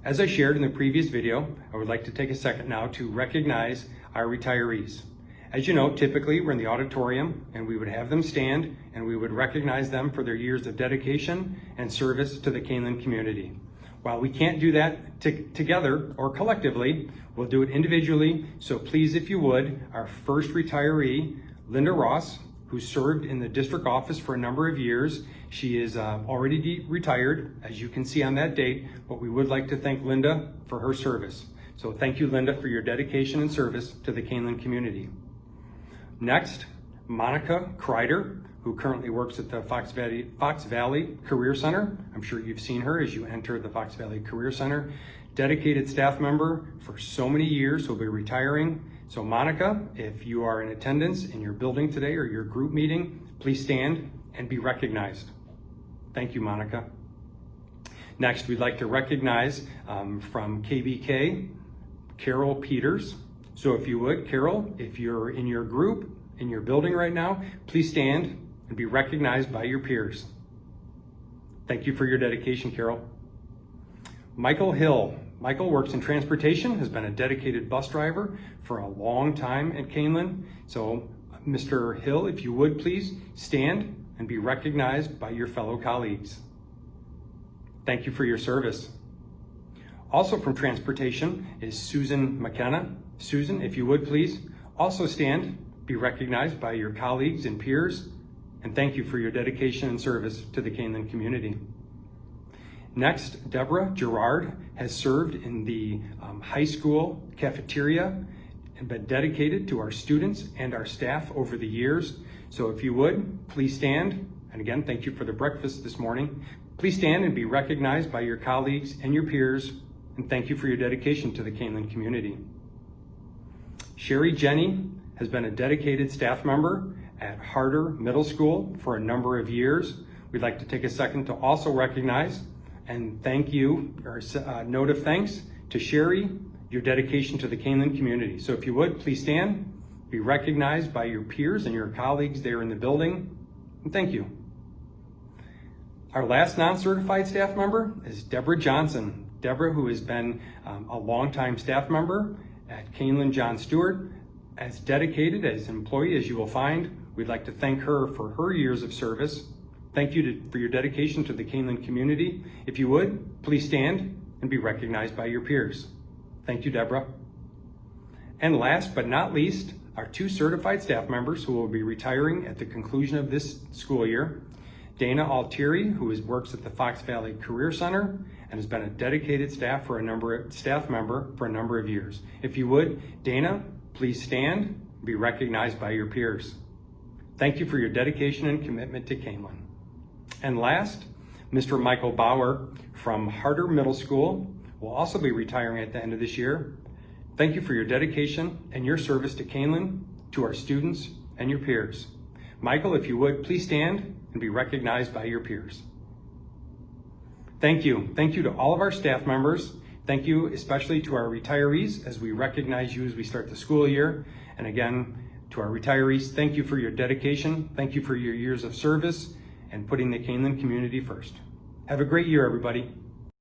As I shared in the previous video, I would like to take a second now to recognize our retirees. As you know, typically we're in the auditorium and we would have them stand and we would recognize them for their years of dedication and service to the Canelan community. While we can't do that together or collectively, we'll do it individually. So please, if you would, our first retiree, Linda Ross, who served in the district office for a number of years. She is already retired, as you can see on that date, but we would like to thank Linda for her service. So thank you, Linda, for your dedication and service to the Canelan community. Next, Monica Kreider, who currently works at the Fox Valley Career Center. I'm sure you've seen her as you enter the Fox Valley Career Center. Dedicated staff member for so many years, will be retiring. So Monica, if you are in attendance in your building today or your group meeting, please stand and be recognized. Thank you, Monica. Next, we'd like to recognize from KBK, Carol Peters. So if you would, Carol, if you're in your group, in your building right now, please stand and be recognized by your peers. Thank you for your dedication, Carol. Michael Hill. Michael works in transportation, has been a dedicated bus driver for a long time at Canelan. So Mr. Hill, if you would please stand and be recognized by your fellow colleagues. Thank you for your service. Also from transportation is Susan McKenna. Susan, if you would please also stand, be recognized by your colleagues and peers, and thank you for your dedication and service to the Canelan community. Next, Deborah Gerard has served in the high school cafeteria and been dedicated to our students and our staff over the years. So if you would, please stand. And again, thank you for the breakfast this morning. Please stand and be recognized by your colleagues and your peers. And thank you for your dedication to the Canelan community. Sherry Jenny has been a dedicated staff member at Harder Middle School for a number of years. We'd like to take a second to also recognize and thank you, or a note of thanks to Sherry, your dedication to the Canelan community. So if you would, please stand, be recognized by your peers and your colleagues there in the building, and thank you. Our last non-certified staff member is Deborah Johnson. Deborah, who has been a longtime staff member at Canelan John Stewart, as dedicated as an employee as you will find. We'd like to thank her for her years of service. Thank you for your dedication to the Canelan community. If you would, please stand and be recognized by your peers. Thank you, Deborah. And last but not least, our two certified staff members who will be retiring at the conclusion of this school year. Dana Altieri, who works at the Fox Valley Career Center and has been a dedicated staff member for a number of years. If you would, Dana, please stand and be recognized by your peers. Thank you for your dedication and commitment to Canelan. And last, Mr. Michael Bauer from Harder Middle School will also be retiring at the end of this year. Thank you for your dedication and your service to Canelan, to our students and your peers. Michael, if you would, please stand and be recognized by your peers. Thank you. Thank you to all of our staff members. Thank you especially to our retirees as we recognize you as we start the school year. And again, to our retirees, thank you for your dedication. Thank you for your years of service and putting the Canelan community first. Have a great year, everybody.